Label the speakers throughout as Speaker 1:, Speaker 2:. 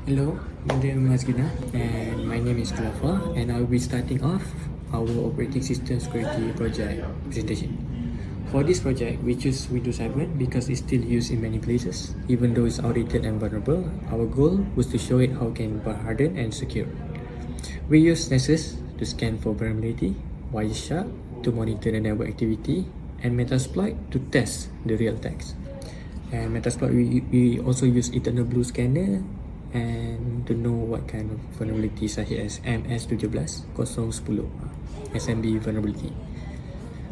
Speaker 1: Hello, my name is Masgina and my name is Klafa, and I will be starting off our operating system security project presentation. For this project, we choose Windows 7 because it's still used in many places. Even though it's outdated and vulnerable, our goal was to show it how it can be hardened and secure. We use Nessus to scan for vulnerability, Wireshark to monitor the network activity, and Metasploit to test the real attacks. And Metasploit, we also use Eternal Blue Scanner and to know what kind of vulnerability such as MS17 010 SMB vulnerability.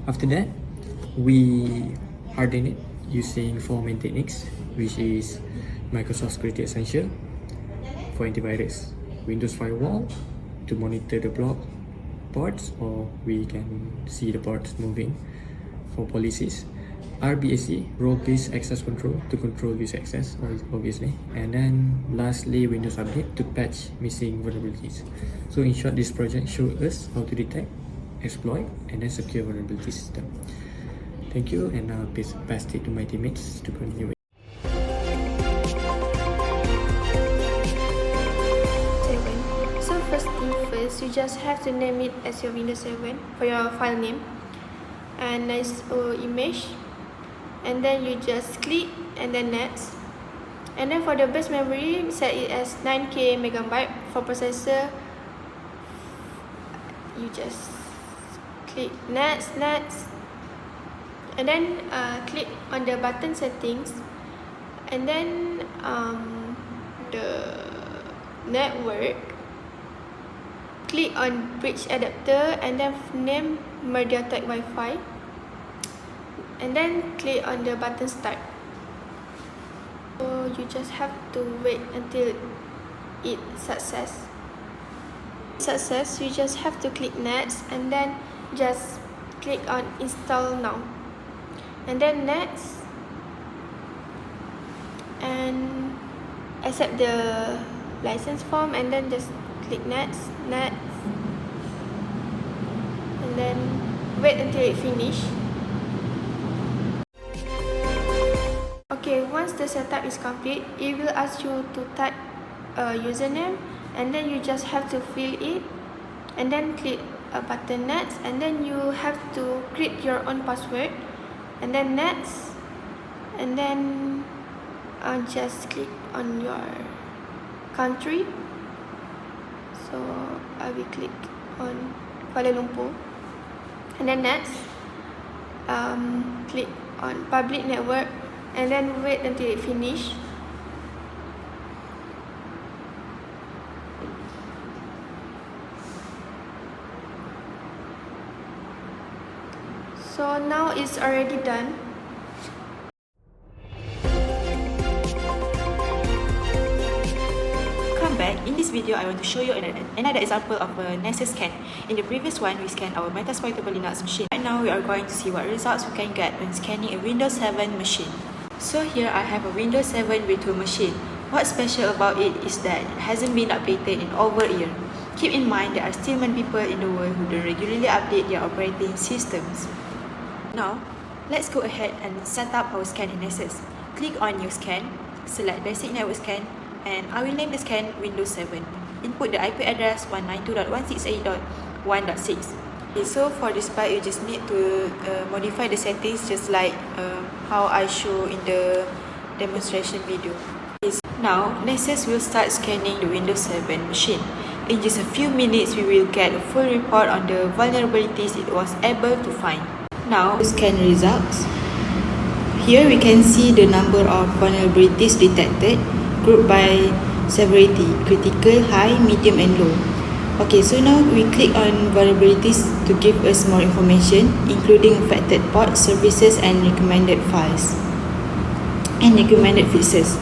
Speaker 1: After that, we harden it using 4 main techniques, which is Microsoft Security Essential for antivirus, Windows Firewall to monitor the block ports or we can see the ports moving for policies, RBAC, role-based access control to control user access, obviously, and then lastly Windows Update to patch missing vulnerabilities. So in short, this project shows us how to detect, exploit, and then secure vulnerability system. Thank you, and I'll pass it to my teammates to continue.
Speaker 2: So first thing first, you just have to name it as your Windows 7 for your file name, and nice image, and then you just click and then next, and then for the base memory set it as 9k megabyte. For processor, you just click next, and then click on the button settings, and then the network, click on bridge adapter and then name MediaTek Wi-Fi, and then click on the button start. So you just have to wait until it success, you just have to click next and then just click on install now, and then next, and accept the license form, and then just click next, and then wait until it finish. Okay, once the setup is complete, it will ask you to type a username, and then you just have to fill it, and then click a button next, and then you have to create your own password, and then next, and then just click on your country. So I will click on Kuala Lumpur, and then next, click on public network, and then wait until it finish. So now it's already done.
Speaker 3: In this video, I want to show you another example of a Nessus scan. In the previous one, we scanned our Metasploitable Linux machine. Right now, we are going to see what results we can get when scanning a Windows 7 machine. So here, I have a Windows 7 virtual machine. What's special about it is that it hasn't been updated in over a year. Keep in mind, there are still many people in the world who don't regularly update their operating systems. Now, let's go ahead and set up our scan in Nessus. Click on New Scan, select Basic Network Scan, and I will name the scan Windows 7. Input the IP address 192.168.1.6. Okay, so for this part, you just need to modify the settings just like how I show in the demonstration video. Okay, now, Nessus will start scanning the Windows 7 machine. In just a few minutes, we will get a full report on the vulnerabilities it was able to find. Now, scan results. Here we can see the number of vulnerabilities detected, grouped by severity: critical, high, medium, and low. Okay, so now we click on vulnerabilities to give us more information, including affected ports, services, and recommended files, and recommended fixes.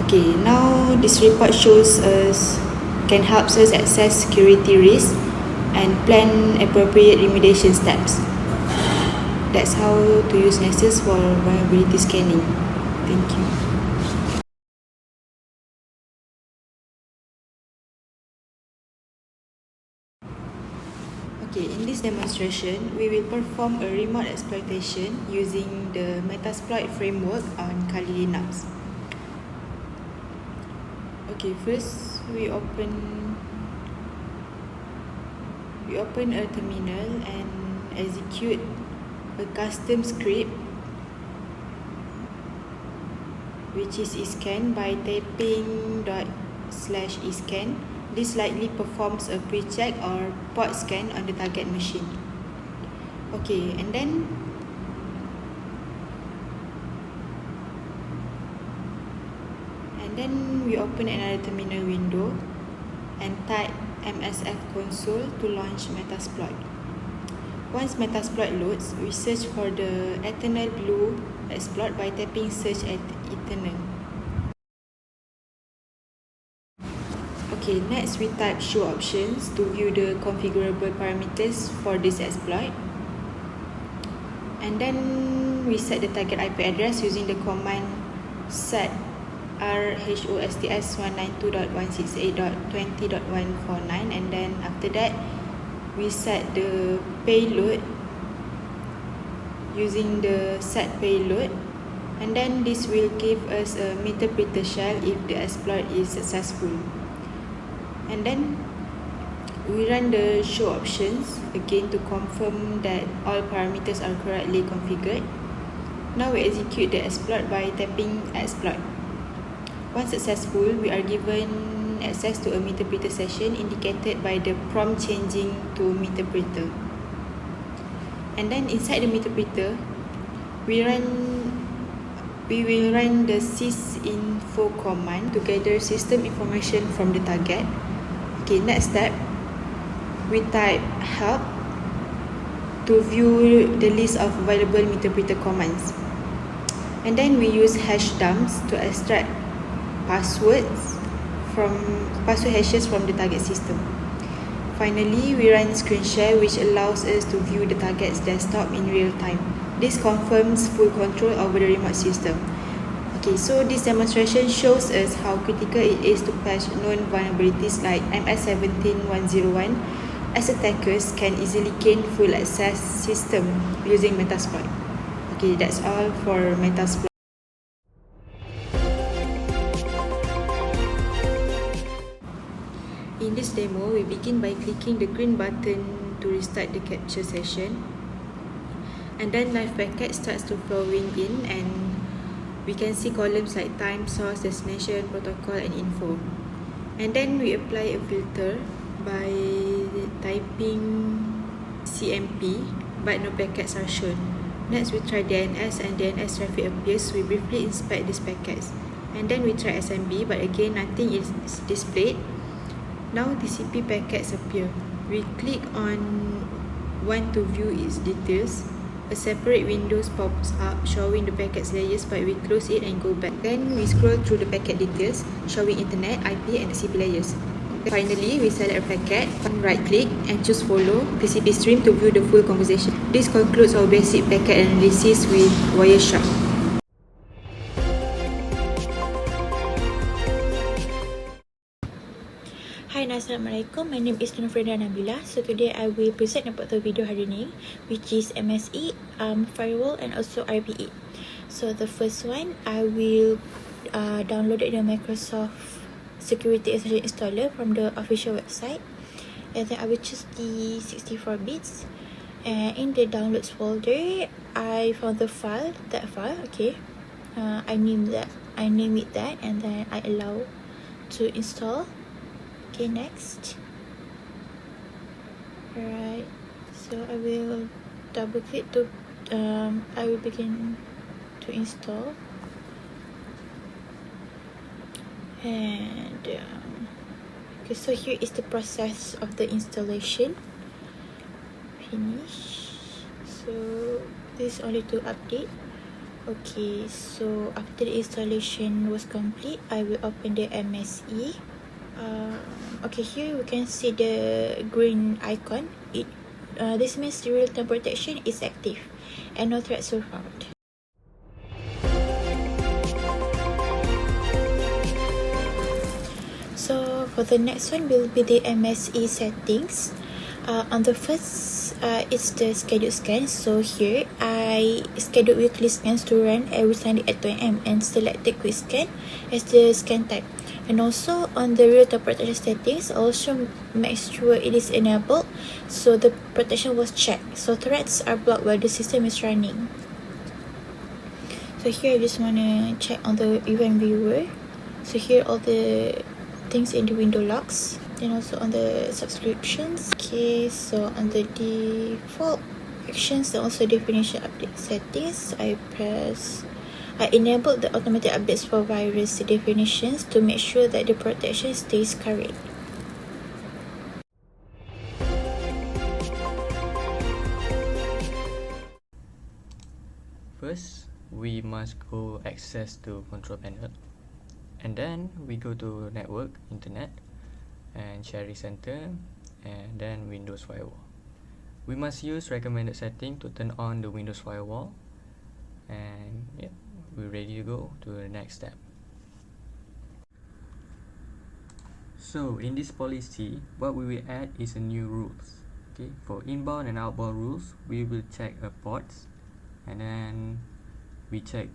Speaker 3: Okay, now this report can help us assess security risks and plan appropriate remediation steps. That's how to use Nessus for vulnerability scanning. Thank you. Okay, in this demonstration, we will perform a remote exploitation using the Metasploit framework on Kali Linux. Okay, first we open a terminal and execute a custom script which is escan by typing ./escan. This likely performs a pre-check or port scan on the target machine. Okay, and then we open another terminal window and type MSF console to launch Metasploit. Once Metasploit loads, we search for the Eternal Blue exploit by tapping search at Eternal. Okay, next we type show options to view the configurable parameters for this exploit. And then we set the target IP address using the command set rhosts 192.168.20.149, and then after that we set the payload using the set payload, and then this will give us a meterpreter shell if the exploit is successful. And then we run the show options again to confirm that all parameters are correctly configured. Now we execute the exploit by tapping exploit. Once successful, we are given access to a meterpreter session indicated by the prompt changing to meterpreter. And then inside the meterpreter, we will run the sysinfo command to gather system information from the target. Okay, next step, we type help to view the list of available meterpreter commands. And then we use hash dumps to extract password hashes from the target system. Finally, we run screen share, which allows us to view the target's desktop in real time. This confirms full control over the remote system. Okay, so this demonstration shows us how critical it is to patch known vulnerabilities like MS17101, as attackers can easily gain full access system using Metasploit. Okay, that's all for Metasploit. In this demo, we begin by clicking the green button to restart the capture session, and then live packet starts to flowing in, and we can see columns like time, source, destination, protocol, and info. And then we apply a filter by typing CMP, but no packets are shown. Next, we try DNS, and DNS traffic appears. We briefly inspect these packets, and then we try SMB, but again nothing is displayed. Now TCP packets appear. We click on one to view its details. A separate window pops up showing the packets layers, but we close it and go back. Then we scroll through the packet details showing internet, IP, and TCP layers. Finally, we select a packet, right click and choose follow TCP stream to view the full conversation. This concludes our basic packet analysis with Wireshark.
Speaker 4: Hi, Assalamualaikum. My name is Nurfrida Nabila. So today I will present about the video hari ni, which is MSE, firewall, and also RPE. So the first one, I will download the Microsoft Security Essential Installer from the official website, and then I will choose the 64 bits. And in the downloads folder, I found that file. Okay, I name it that, and then I allow to install. Okay, next. Alright, so I will double click to I will begin to install, and okay, so here is the process of the installation. Finish. So this is only to update. Okay, so after the installation was complete, I will open the MSE. Okay, here we can see the green icon. This means the real-time protection is active and no threats were found. So for the next one will be the MSE settings. On the first, it's the scheduled scan. So here I schedule weekly scans to run every Sunday at 2 AM and select the quick scan as the scan type. And also on the real-time protection settings, also make sure it is enabled so the protection was checked. So threats are blocked while the system is running. So here I just want to check on the event viewer. So here all the things in the window locks. Then also on the subscriptions. Okay, so on the default actions and also definition update settings, I enabled the automatic updates for virus definitions to make sure that the protection stays correct.
Speaker 1: First, we must go access to control panel, and then we go to network, internet, and sharing center, and then Windows Firewall. We must use recommended setting to turn on the Windows Firewall, and yeah, we're ready to go to the next step. So in this policy, what we will add is a new rules. Okay, for inbound and outbound rules, we will check ports, and then we check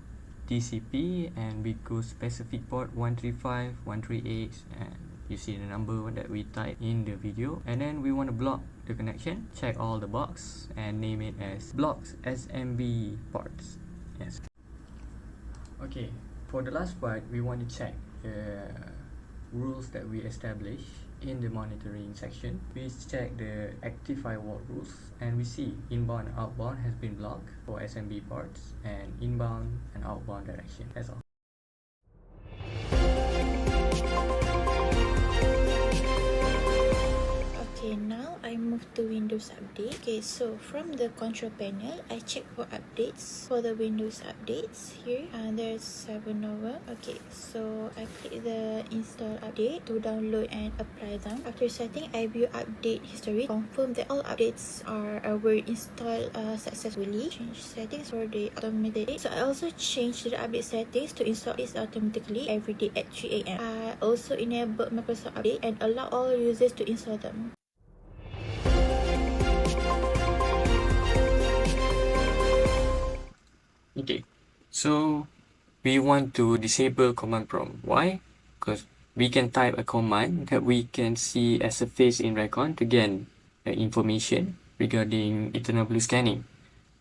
Speaker 1: TCP, and we go specific port 135, 138, and you see the number that we type in the video. And then we want to block the connection, check all the box and name it as blocks SMB ports. Yes. Okay, for the last part, we want to check the rules that we establish in the monitoring section. We check the active firewall rules, and we see inbound and outbound has been blocked for SMB ports and inbound and outbound direction. That's all.
Speaker 4: Okay, now I move to Windows Update. Okay, so from the control panel, I check for updates. For the Windows updates here, and there's 7 over. Okay, so I click the install update to download and apply them. After setting, I view update history, confirm that all updates were installed successfully. Change settings for the automatic. So I also change the update settings to install this automatically every day at 3 a.m. I also enable Microsoft Update and allow all users to install them.
Speaker 1: Okay, so we want to disable command prompt. Why? Because we can type a command that we can see as a face in Recon to gain information regarding Eternal Blue scanning.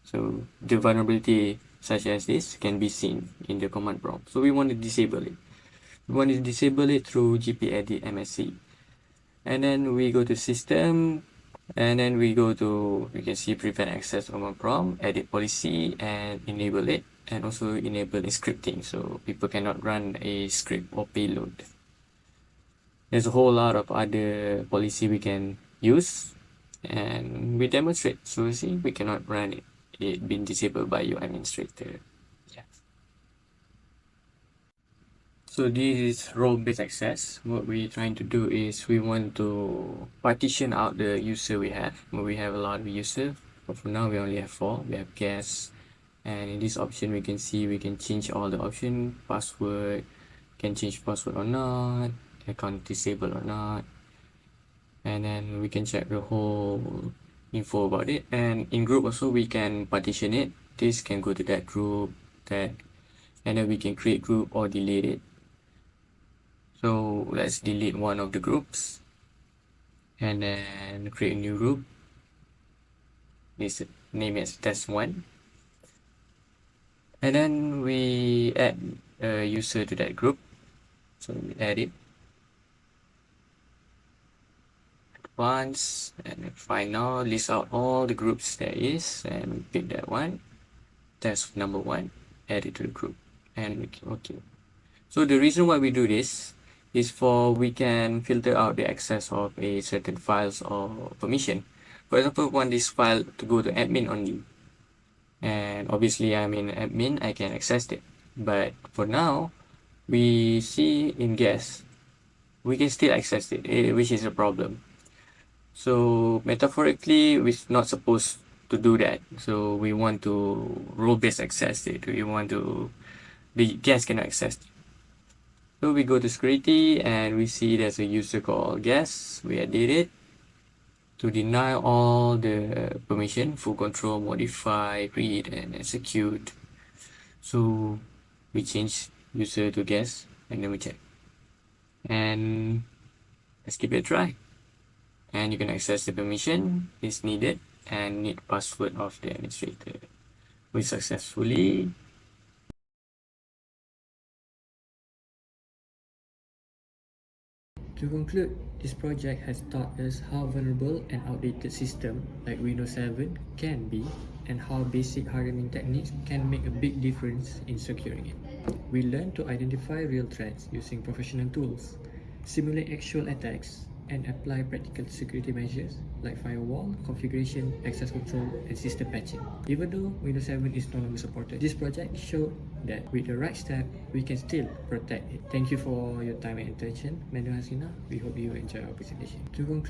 Speaker 1: So the vulnerability such as this can be seen in the command prompt. So we want to disable it. We want to disable it through gpedit MSC. And then we go to system, and then we go to, you can see prevent access command prompt, edit policy, and enable it, and also enable scripting so people cannot run a script or payload. There's a whole lot of other policy we can use, and we demonstrate. So you see, we cannot run it being disabled by your administrator. Yeah. So this is role-based access. What we're trying to do is we want to partition out the user we have. We have a lot of users, but for now we only have 4. We have guests, and in this option we can see we can change all the options. Password, can change password or not, account disabled or not, and then we can check the whole info about it. And in group also we can partition it. This can go to that group, that, and then we can create group or delete it. So let's delete one of the groups and then create a new group. This name is test1, and then we add a user to that group. So we add it once, and then final list out all the groups there is, and we pick that one, test number 1, add it to the group, and we click OK. So the reason why we do this is for we can filter out the access of a certain files or permission. For example, we want this file to go to admin only, and obviously I'm in admin, I can access it. But for now, we see in guest, we can still access it, which is a problem. So metaphorically, we're not supposed to do that. So we want to role-based access it. We want to, the guest cannot access it. So we go to security, and we see there's a user called guest. We edit it to deny all the permission, full control, modify, read, and execute. So we change user to guest, and then we check. and let's give it a try. And you can access the permission is needed and need password of the administrator. We successfully To conclude, this project has taught us how vulnerable an outdated system like Windows 7 can be and how basic hardening techniques can make a big difference in securing it. We learned to identify real threats using professional tools, simulate actual attacks, and apply practical security measures like firewall, configuration, access control, and system patching. Even though Windows 7 is no longer supported, this project showed that with the right step, we can still protect it. Thank you for your time and attention. Manu Hasina, we hope you enjoy our presentation. To conclude,